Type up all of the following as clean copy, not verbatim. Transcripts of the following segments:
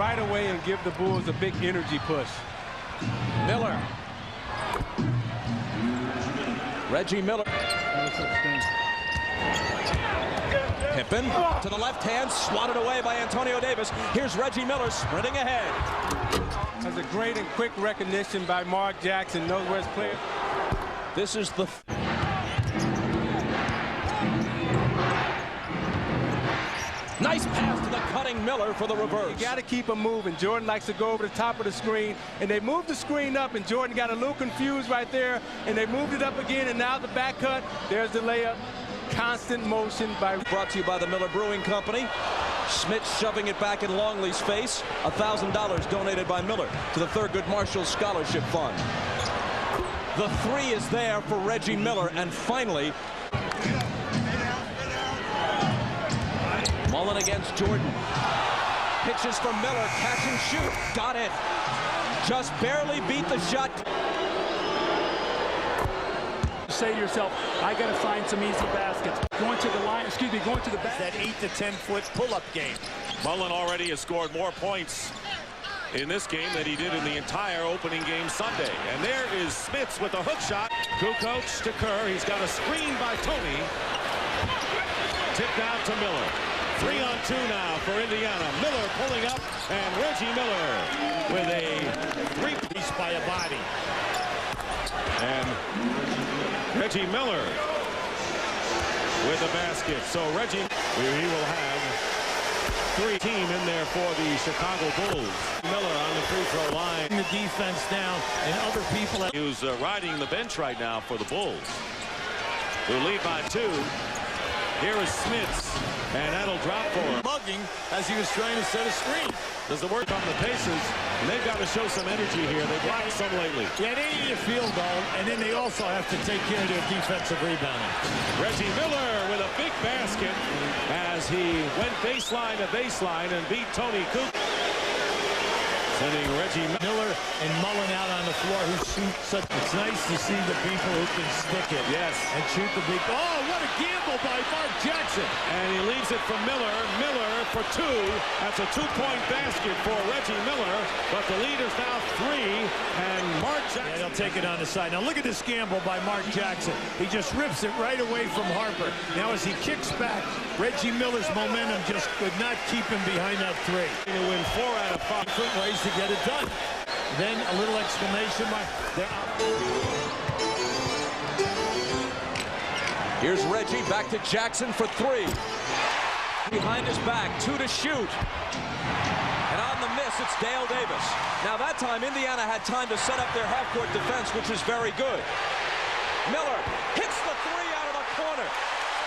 right away and give the Bulls a big energy push. Miller. Reggie Miller. Pippen to the left hand, swatted away by Antonio Davis. Here's Reggie Miller sprinting ahead. That's a great and quick recognition by Mark Jackson. Knows where his player. This is the nice pass to the cutting Miller for the reverse. You got to keep him moving. Jordan likes to go over the top of the screen, and they moved the screen up, and Jordan got a little confused right there, and they moved it up again, and now the back cut. There's the layup. Constant motion by. Brought to you by the Miller Brewing Company. Schmidt shoving it back in Longley's face. $1,000 donated by Miller to the Thurgood Marshall Scholarship Fund. The three is there for Reggie Miller, and finally Mullen against Jordan. Pitches from Miller, catch and shoot. Got it. Just barely beat the shot. Say to yourself, I got to find some easy baskets. Going to the line, going to the back. That 8 to 10 foot pull-up game. Mullen already has scored more points in this game than he did in the entire opening game Sunday. And there is Smits with a hook shot. Kukoc to Kerr. He's got a screen by Tony. Tipped out to Miller. 3-on-2 now for Indiana. Miller pulling up, and Reggie Miller with a three-piece by a body. And Reggie Miller with the basket. So Reggie, he will have three team in there for the Chicago Bulls. Miller on the free throw line. The defense down, and other people. Who's riding the bench right now for the Bulls, who lead by 2. Here is Smits, and that'll drop for him. Mugging as he was trying to set a screen. Does the work on the Pacers, and they've got to show some energy here. They've blocked some lately. Yeah, they need a field goal, and then they also have to take care of their defensive rebounding. Reggie Miller with a big basket as he went baseline to baseline and beat Tony Kukoc. Sending Reggie Miller and Mullen out on the floor who shoot such. It's nice to see the people who can stick it. Yes. And shoot the big. Oh, what a gamble by Mark Jackson. And he leaves it for Miller. Miller for 2. That's a 2-point basket for Reggie Miller. But the lead is now 3. And Mark Jackson. Yeah, they'll take it on the side. Now look at this gamble by Mark Jackson. He just rips it right away from Harper. Now as he kicks back, Reggie Miller's momentum just could not keep him behind that 3. To win 4 out of 5. Different ways to get it done. Then a little exclamation mark. Here's Reggie back to Jackson for 3. Behind his back, 2 to shoot. And on the miss, it's Dale Davis. Now that time, Indiana had time to set up their half-court defense, which is very good. Miller hits the 3 out of the corner.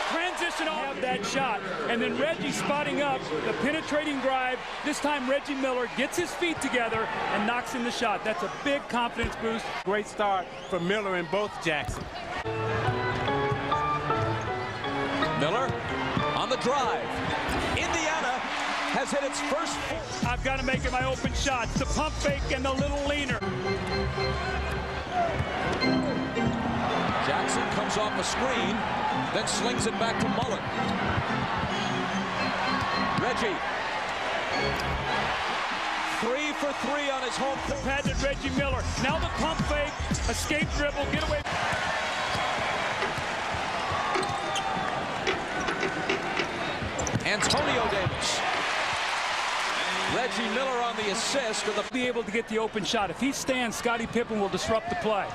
Transition off that shot, and then Reggie spotting up the penetrating drive. This time Reggie Miller gets his feet together and knocks in the shot. That's a big confidence boost. Great start for Miller and both Jackson. Miller on the drive. Indiana has hit its first. I've got to make it my open shots. The pump fake and the little leaner. Jackson comes off a screen, then slings it back to Mullen. Reggie. 3 for 3 on his home. Patented Reggie Miller. Now the pump fake, escape dribble, get away. Antonio Davis. Reggie Miller on the assist. Be able to get the open shot. If he stands, Scottie Pippen will disrupt the play.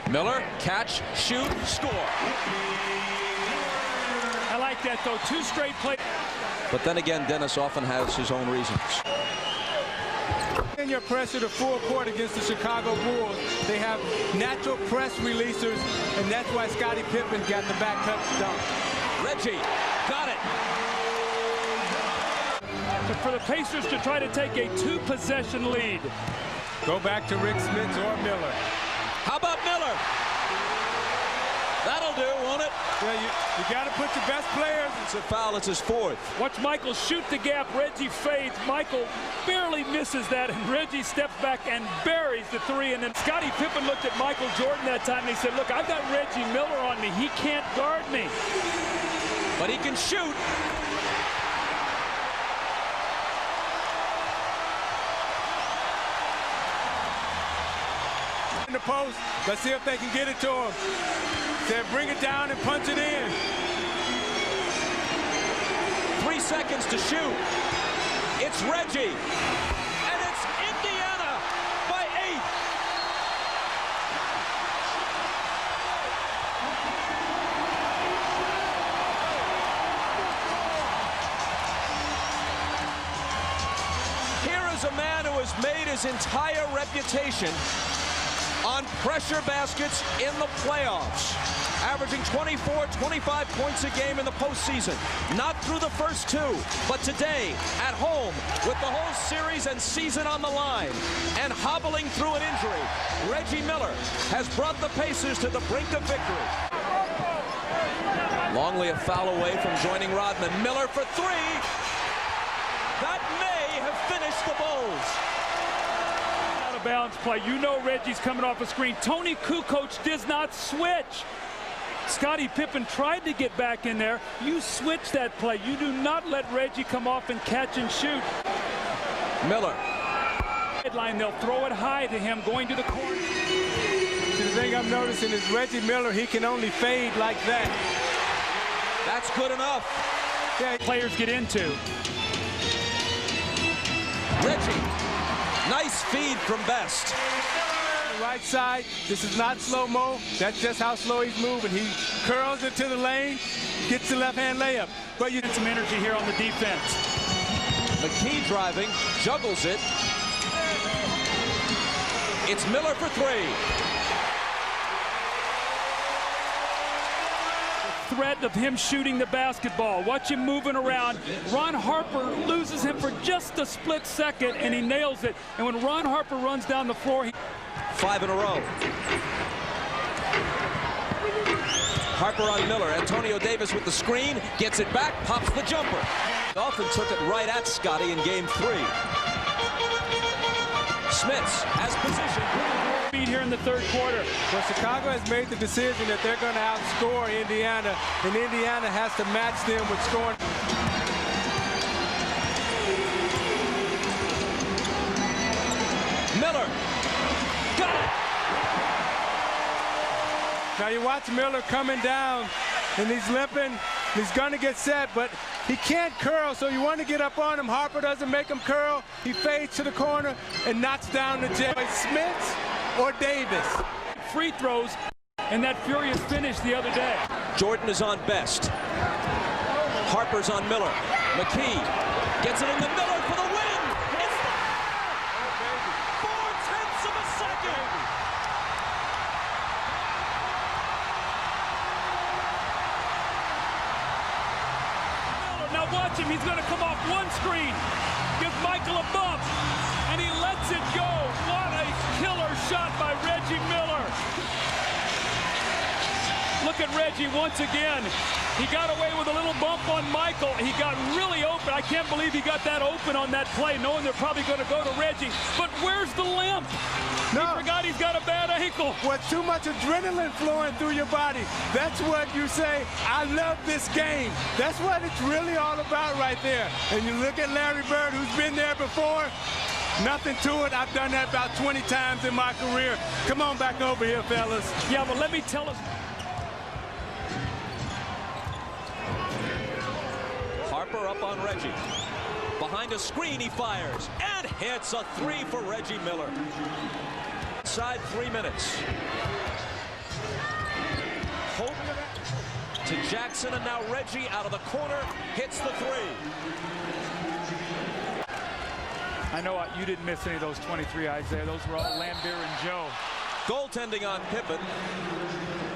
Miller, catch, shoot, score. I like that, though. 2 straight plays. But then again, Dennis often has his own reasons. In your pressure to full court against the Chicago Bulls, they have natural press releasers, and that's why Scottie Pippen got the back cut dunk. Reggie got it. But for the Pacers to try to take a 2-possession lead. Go back to Rick Smits or Miller. How about Miller? That'll do, won't it? Yeah, you got to put your best players. It's a foul. It's his 4th. Watch Michael shoot the gap. Reggie fades. Michael barely misses that, and Reggie steps back and buries the 3. And then Scottie Pippen looked at Michael Jordan that time, and he said, look, I've got Reggie Miller on me. He can't guard me. But he can shoot. in the post. Let's see if they can get it to him. Said bring it down and punch it in. 3 seconds to shoot. It's Reggie. And it's Indiana by 8. Here is a man who has made his entire reputation on pressure baskets in the playoffs, averaging 24, 25 points a game in the postseason. Not through the first 2, but today at home with the whole series and season on the line and hobbling through an injury, Reggie Miller has brought the Pacers to the brink of victory. Longley a foul away from joining Rodman. Miller for 3. That may have finished the Bulls. Bounce play. You know Reggie's coming off a screen. Tony Kukoc does not switch. Scottie Pippen tried to get back in there. You switch that play. You do not let Reggie come off and catch and shoot. Miller. Line, they'll throw it high to him going to the corner. See, the thing I'm noticing is Reggie Miller, he can only fade like that. That's good enough. Yeah, players get into. Reggie. Nice feed from Best. Right side, this is not slow-mo. That's just how slow he's moving. He curls into the lane, gets the left-hand layup. But you get some energy here on the defense. McKee driving, juggles it. It's Miller for 3. Threat of him shooting the basketball. Watch him moving around. Ron Harper loses him for just a split second, and he nails it. And when Ron Harper runs down the floor, 5 in a row. Harper on Miller. Antonio Davis with the screen, gets it back, pops the jumper. Often took it right at Scottie in game 3. Smits has position. Here in the third quarter. Well, Chicago has made the decision that they're going to outscore Indiana, and Indiana has to match them with scoring. Miller. Got it. Now you watch Miller coming down, and he's limping. He's going to get set, but he can't curl, so you want to get up on him. Harper doesn't make him curl. He fades to the corner and knocks down the J. Smith or Davis. Free throws and that furious finish the other day. Jordan is on Best. Harper's on Miller. McKee gets it in the Miller for the win. It's 4/10 of a second. Now watch him. He's going to come off one screen. Gives Michael a bump. And he lets it go. What a killer shot by Reggie Miller. Look at Reggie once again. He got away with a little bump on Michael. He got really open. I can't believe he got that open on that play, knowing they're probably going to go to Reggie. But where's the limp? No. He forgot he's got a bad ankle. With too much adrenaline flowing through your body. That's what you say, I love this game. That's what it's really all about right there. And you look at Larry Bird, who's been there before. Nothing to it. I've done that about 20 times in my career. Come on back over here, fellas. Yeah, but let me tell us. Harper up on Reggie. Behind a screen, he fires and hits a 3 for Reggie Miller. Inside 3 minutes. Hope to Jackson, and now Reggie out of the corner hits the 3. I know you didn't miss any of those 23 eyes there. Those were all Lambeer and Joe. Goaltending on Pippen.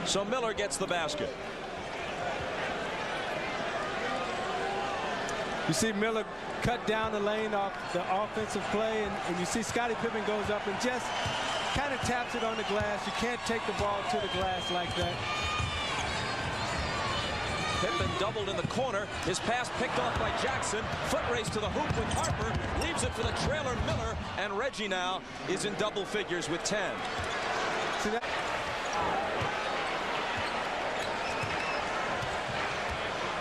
So Miller gets the basket. You see Miller cut down the lane off the offensive play, and you see Scottie Pippen goes up and just kind of taps it on the glass. You can't take the ball to the glass like that. Pippen doubled in the corner. His pass picked off by Jackson. Foot race to the hoop with Harper. Leaves it for the trailer Miller. And Reggie now is in double figures with 10. See that?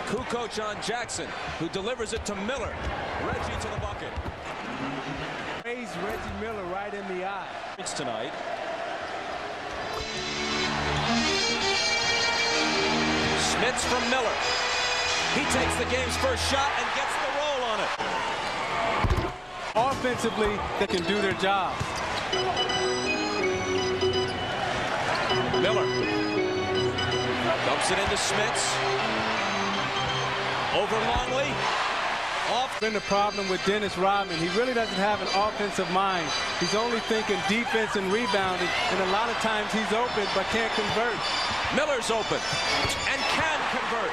Kukoc on Jackson, who delivers it to Miller. Reggie to the bucket. Raise Reggie Miller right in the eye. It's tonight. Smits from Miller. He takes the game's first shot and gets the roll on it. Offensively, they can do their job. Miller dumps it into Smits. Over Longley. Off. Been the problem with Dennis Rodman. He really doesn't have an offensive mind. He's only thinking defense and rebounding, and a lot of times he's open but can't convert. Miller's open and can convert.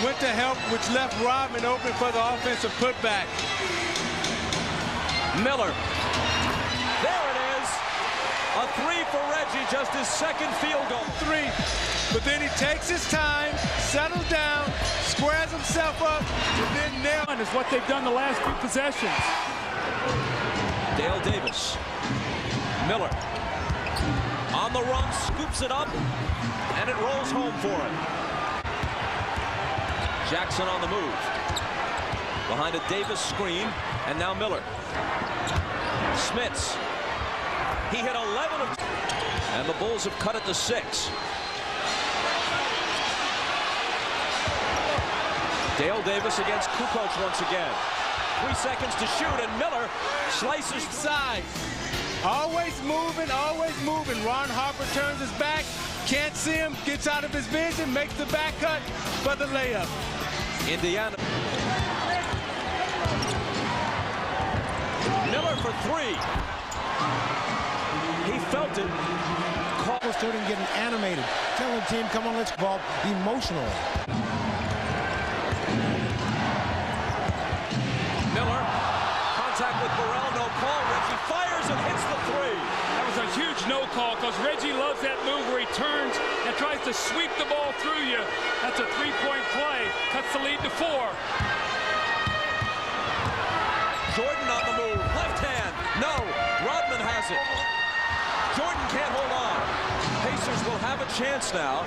Went to help, which left Rodman open for the offensive putback. Miller. There it is. A three for Reggie, just his second field goal. Three. But then he takes his time, settles down, squares himself up, and then nails. Is what they've done the last few possessions. Dale Davis. Miller. On the run, scoops it up, and it rolls home for him. Jackson on the move. Behind a Davis screen, and now Miller. Smits. He hit 11 of... And the Bulls have cut it to 6. Dale Davis against Kukoc once again. 3 seconds to shoot, and Miller slices side. Always moving, always moving. Ron Harper turns his back, can't see him, gets out of his vision, makes the back cut for the layup. Indiana. Miller for 3. He felt it. Call starting getting animated. Tell the team, come on, let's ball emotionally. Miller, contact with Burrell, no call. Reggie fires and hits the 3. That was a huge no call because Reggie loves that move where he turns and tries to sweep the ball through you. That's a three-point play. Cuts the lead to 4. Jordan on the move. Left hand. No. Rodman has it. Jordan can't hold on. Pacers will have a chance now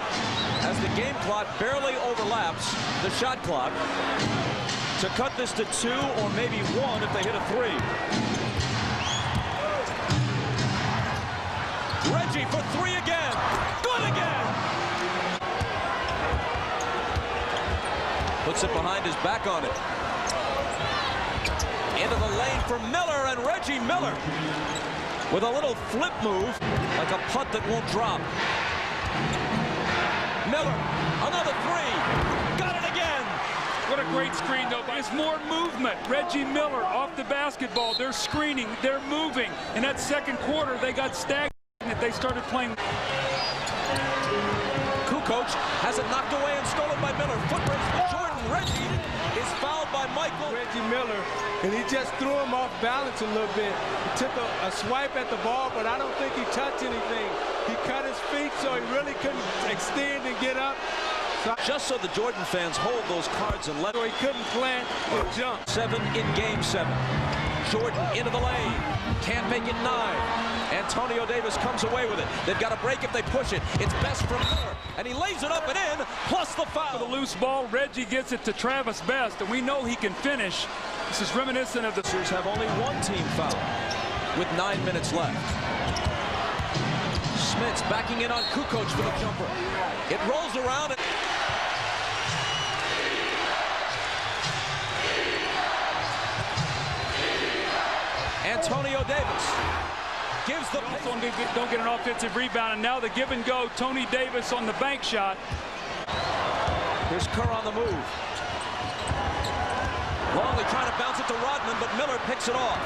as the game clock barely overlaps the shot clock to cut this to 2 or maybe 1 if they hit a 3. Reggie for 3 again. Good again. Puts it behind his back on it. Into the lane for Miller, and Reggie Miller with a little flip move, like a putt that won't drop. Miller, another 3. Got it again. What a great screen, though. There's more movement. Reggie Miller off the basketball. They're screening. They're moving. In that second quarter, they got stagnant. They started playing. Kukoc has it knocked away and stolen by Miller. Foot race for Jordan. Reggie is fouled by Michael. Reggie Miller, and he just threw him off balance a little bit. He took a swipe at the ball, but I don't think he touched anything. He cut his feet, so he really couldn't extend and get up. Just so the Jordan fans hold those cards and let So he couldn't plant or jump. 7 in game 7. Jordan into the lane. Can't make it 9. Antonio Davis comes away with it. They've got a break if they push it. It's best from Miller. And he lays it up and in, plus the foul. For the loose ball, Reggie gets it to Travis Best, and we know he can finish. This is reminiscent of the Pacers have only 1 team foul with 9 minutes left. Smits backing in on Kukoc for the jumper. It rolls around. Antonio Davis gives the... Don't get an offensive rebound, and now the give and go. Tony Davis on the bank shot. Here's Kerr on the move. Longley trying to bounce it to Rodman, but Miller picks it off.